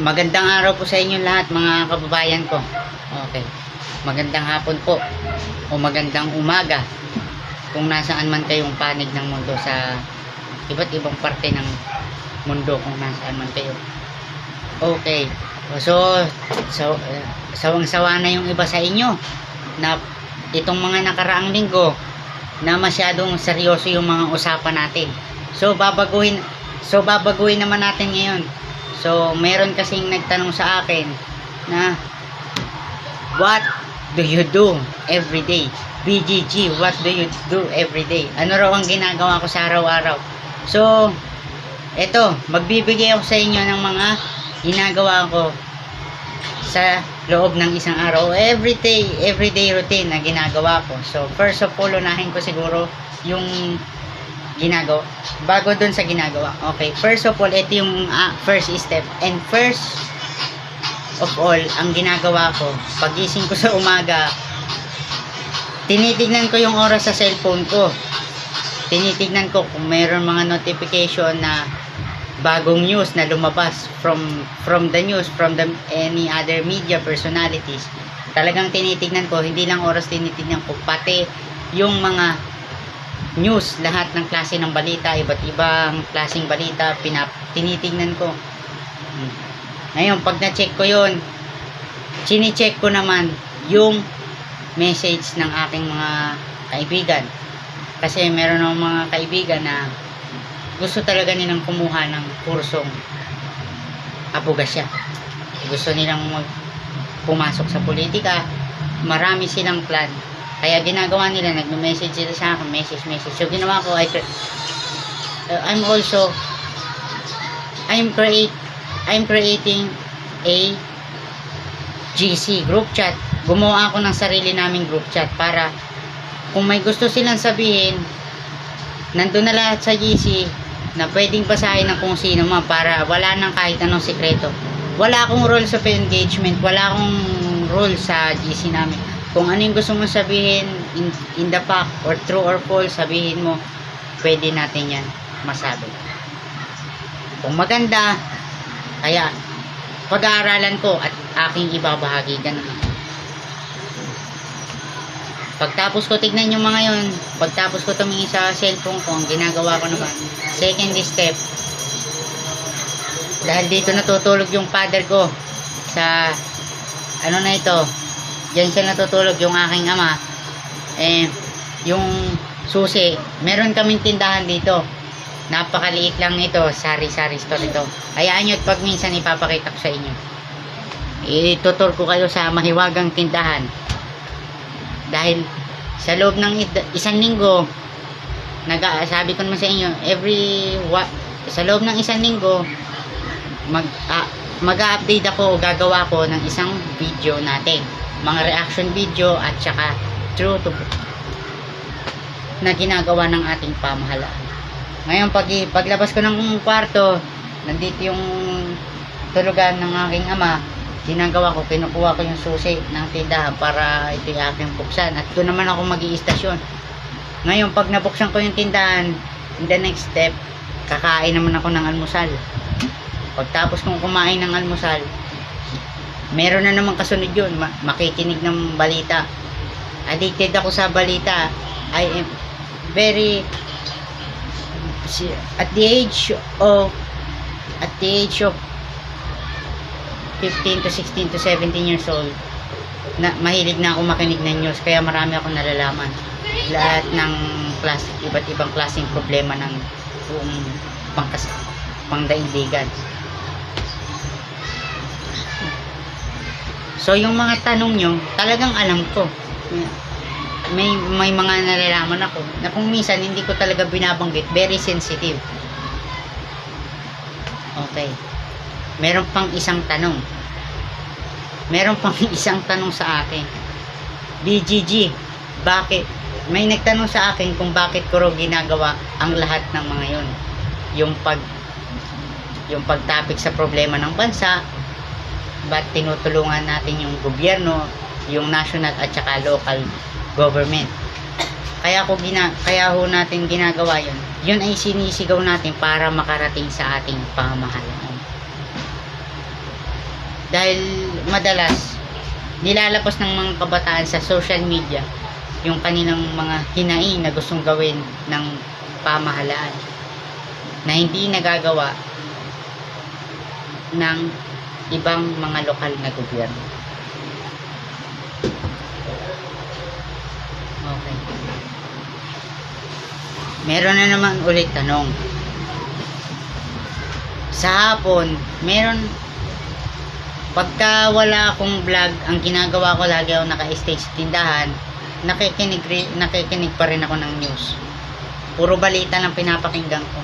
Magandang araw po sa inyo lahat mga kababayan ko. Okay. Magandang hapon po o magandang umaga kung nasaan man kayong panig ng mundo sa iba't ibang parte ng mundo kung nasaan man kayo. Okay. So sawang-sawa na yung iba sa inyo na itong mga nakaraang linggo na masyadong seryoso yung mga usapan natin. So babaguhin naman natin ngayon. So, meron kasing nagtanong sa akin na what do you do every day? BGG, what do you do every day? Ano raw ang ginagawa ko sa araw-araw? So, eto, magbibigay ako sa inyo ng mga ginagawa ko sa loob ng isang araw. Everyday routine na ginagawa ko. So, first of all, unahin ko siguro yung ginagawa bago dun sa ginagawa. Okay, first of all, ito yung first step, and first of all, ang ginagawa ko pagising ko sa umaga, tinitignan ko yung oras sa cellphone ko, tinitignan ko kung mayroon mga notification na bagong news na lumabas from the news, from any other media personalities. Talagang tinitignan ko, hindi lang oras tinitignan ko, pati yung mga news, lahat ng klase ng balita, iba't ibang klaseng balita, tinitingnan ko. Ngayon, pag na-check ko yun, chine-check ko naman yung message ng aking mga kaibigan. Kasi meron ng mga kaibigan na gusto talaga nilang kumuha ng kursong abogasya. Gusto nilang pumasok sa politika. Marami silang plan. Kaya ginagawa nila, nagme-message sila sa akin, message. So ginawa ko, I'm creating a GC group chat. Gumawa ako ng sarili naming group chat para kung may gusto silang sabihin, nandun na lahat sa GC na pwedeng basahin ng kung sino man, para wala nang kahit anong sikreto. Wala akong rules of engagement, wala akong rule sa GC namin. Kung ano yung gusto mong sabihin in the fact or true or false, sabihin mo, pwede natin yan masabi. Kung maganda, kaya pag-aaralan ko at aking ibabahagi ganun. Pagtapos ko tignan yung mga yon, pagtapos ko tumingin sa cellphone ko, ang ginagawa ko naman, second step, dahil dito natutulog yung father ko sa ano na ito, diyan siya natutulog yung aking ama, yung susi, meron kaming tindahan dito, napakaliit lang ito, sari-sari store ito. Hayaan nyo at pag minsan ipapakita ko sa inyo, itutur ko kayo sa mahiwagang tindahan, dahil sa loob ng isang linggo, sabi ko naman sa inyo, sa loob ng isang linggo, mag-update ako o gagawa ko ng isang video natin, mga reaction video at saka true to na ginagawa ng ating pamahalaan. Ngayon, paglabas ko ng kwarto, nandito yung tulugan ng aking ama, ginagawa ko, kinukuha ko yung susi ng tindahan para ito yung aking buksan, at doon naman ako mag-i-istasyon. Ngayon, pag nabuksan ko yung tindahan, in the next step, kakain naman ako ng almusal. Pagtapos kong kumain ng almusal, meron na naman kasunod yun, makikinig ng balita. Addicted ako sa balita. I am very, at the age of 15 to 16 to 17 years old, mahilig na ako makinig ng news, kaya marami akong nalalaman. Lahat ng iba't ibang klaseng problema ng buong pangdaigdigan. So, yung mga tanong nyo, talagang alam ko. May mga nalalaman ako na kung minsan hindi ko talaga binabanggit. Very sensitive. Okay. Meron pang isang tanong. Sa akin. BGG, bakit? May nagtanong sa akin kung bakit ko raw ginagawa ang lahat ng mga yon. Yung pagtapik sa problema ng bansa, ba't tinutulungan natin yung gobyerno, yung national at saka local government. Kaya ho natin ginagawa yun. Yun ay sinisigaw natin para makarating sa ating pamahalaan. Dahil madalas nilalabas ng mga kabataan sa social media yung kanilang mga hinaing na gustong gawin ng pamahalaan na hindi nagagawa ng ibang mga lokal na gobyerno. Okay. Meron na naman ulit tanong. Sa hapon, pagka wala akong vlog, ang ginagawa ko lagi ako naka-stay sa tindahan, nakikinig pa rin ako ng news. Puro balita lang pinapakinggan ko.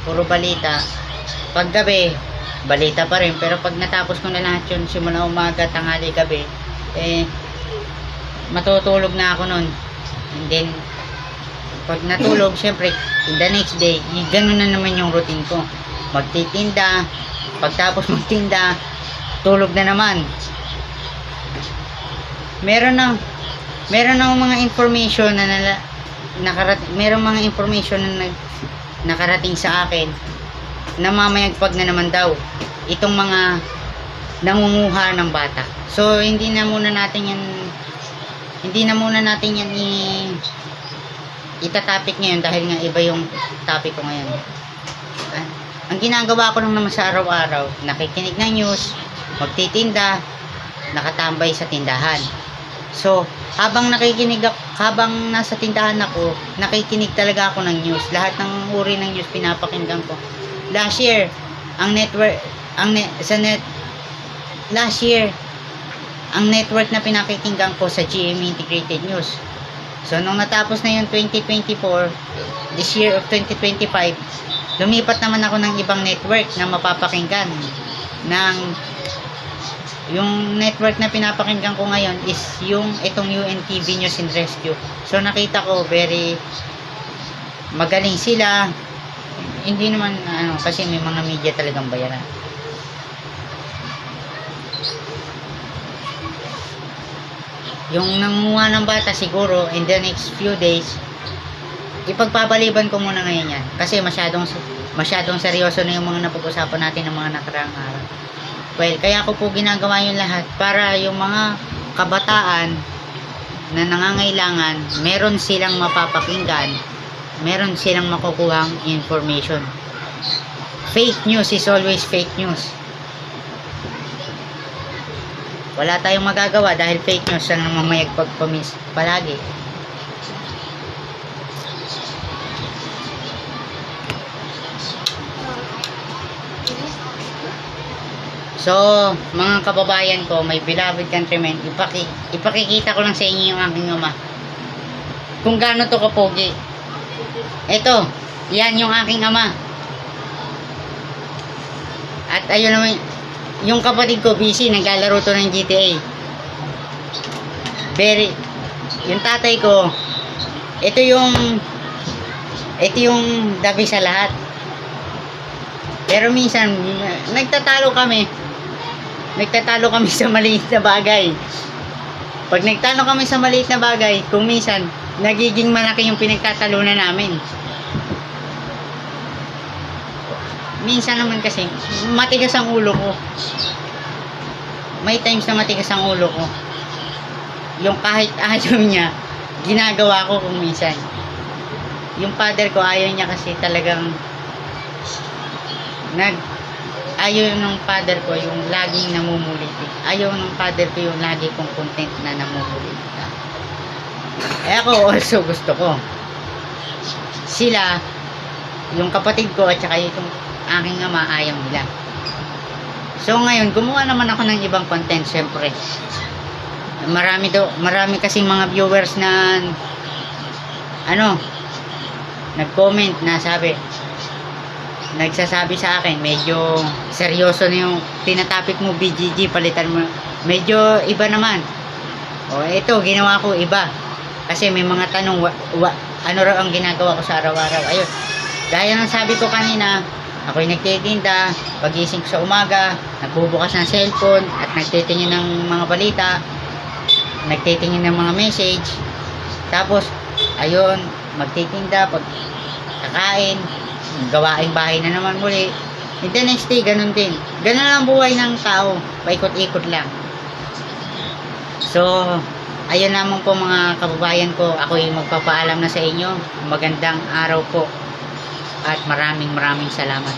Puro balita. Paggabi, balita pa rin. Pero pag natapos ko na lahat yun, simula umaga, tanghali, gabi, matutulog na ako nun. And then, pag natulog, syempre, in the next day, ganun na naman yung routine ko. Magtitinda, pagtapos magtinda, tulog na naman. Meron na mga information na nakarating sa akin na mamayagpag na naman daw itong mga nangunguha ng bata. So hindi na muna natin yan itatapik ngayon dahil nga iba yung topic ko ngayon. Ang ginagawa ko lang naman sa araw-araw, nakikinig ng news, magtitinda, nakatambay sa tindahan. So, habang nasa tindahan ako, nakikinig talaga ako ng news. Lahat ng uri ng news pinapakinggan ko. Last year, ang network na pinakikinggan ko sa GMA Integrated News. So, nung natapos na yung 2024, this year of 2025, lumipat naman ako ng ibang network na mapapakinggan. Yung network na pinapakinggan ko ngayon is itong UNTV News and Rescue. So nakita ko very magaling sila. Hindi naman kasi may mga media talagang bayaran. Yung nanguha ng bata siguro in the next few days, ipagpapaliban ko muna ngayon yan. Kasi masyadong seryoso na yung mga napag-usapan natin ng mga nakaraang araw. Well, kaya ko po ginagawa yung lahat para yung mga kabataan na nangangailangan, meron silang mapapakinggan, meron silang makukuhang information. Fake news is always fake news. Wala tayong magagawa dahil fake news ang mamayagpag palagi. So, mga kababayan ko, my beloved countrymen, ipakikita ko lang sa inyo yung aking ama. Kung gaano to kapogi. Ito, yan yung aking ama. At ayun naman, yung kapatid ko, busy, naglalaro to ng GTA. Yung tatay ko, ito yung dabi sa lahat. Pero minsan, nagtatalo kami sa maliit na bagay. Pag nagtalo kami sa maliit na bagay, kung minsan, nagiging malaki yung pinagtatalunan namin. Minsan naman kasi, matigas ang ulo ko. May times na matigas ang ulo ko. Yung kahit ayaw niya, ginagawa ko kung minsan. Yung father ko, ayaw niya kasi talagang ayaw ng father ko yung laging namumulit. Ayaw ng father ko yung lagi kong content na namumulit. Ako also gusto ko. Sila, yung kapatid ko at saka yung aking ama, ayaw nila. So ngayon, gumawa naman ako ng ibang content, syempre. Marami kasing mga viewers na nag-comment na nagsasabi sa akin, medyo seryoso na yung tinatapik mo, BGG, palitan mo. Medyo iba naman. O ito, ginawa ko iba. Kasi may mga tanong, ano raw ang ginagawa ko sa araw-araw. Ayun, gaya ng sabi ko kanina, ako'y nagtitinda, pagising ko sa umaga, nagbubukas ng cellphone, at nagtitingin ng mga balita, nagtitingin ng mga message. Tapos, ayun, magtitinda, pag kakain, gawaing bahay na naman muli, In the next day, ganun din. Ganun lang ang buhay ng tao. Paikot-ikot lang. So, ayun naman po mga kababayan ko. Ako'y magpapaalam na sa inyo. Magandang araw po. At maraming salamat.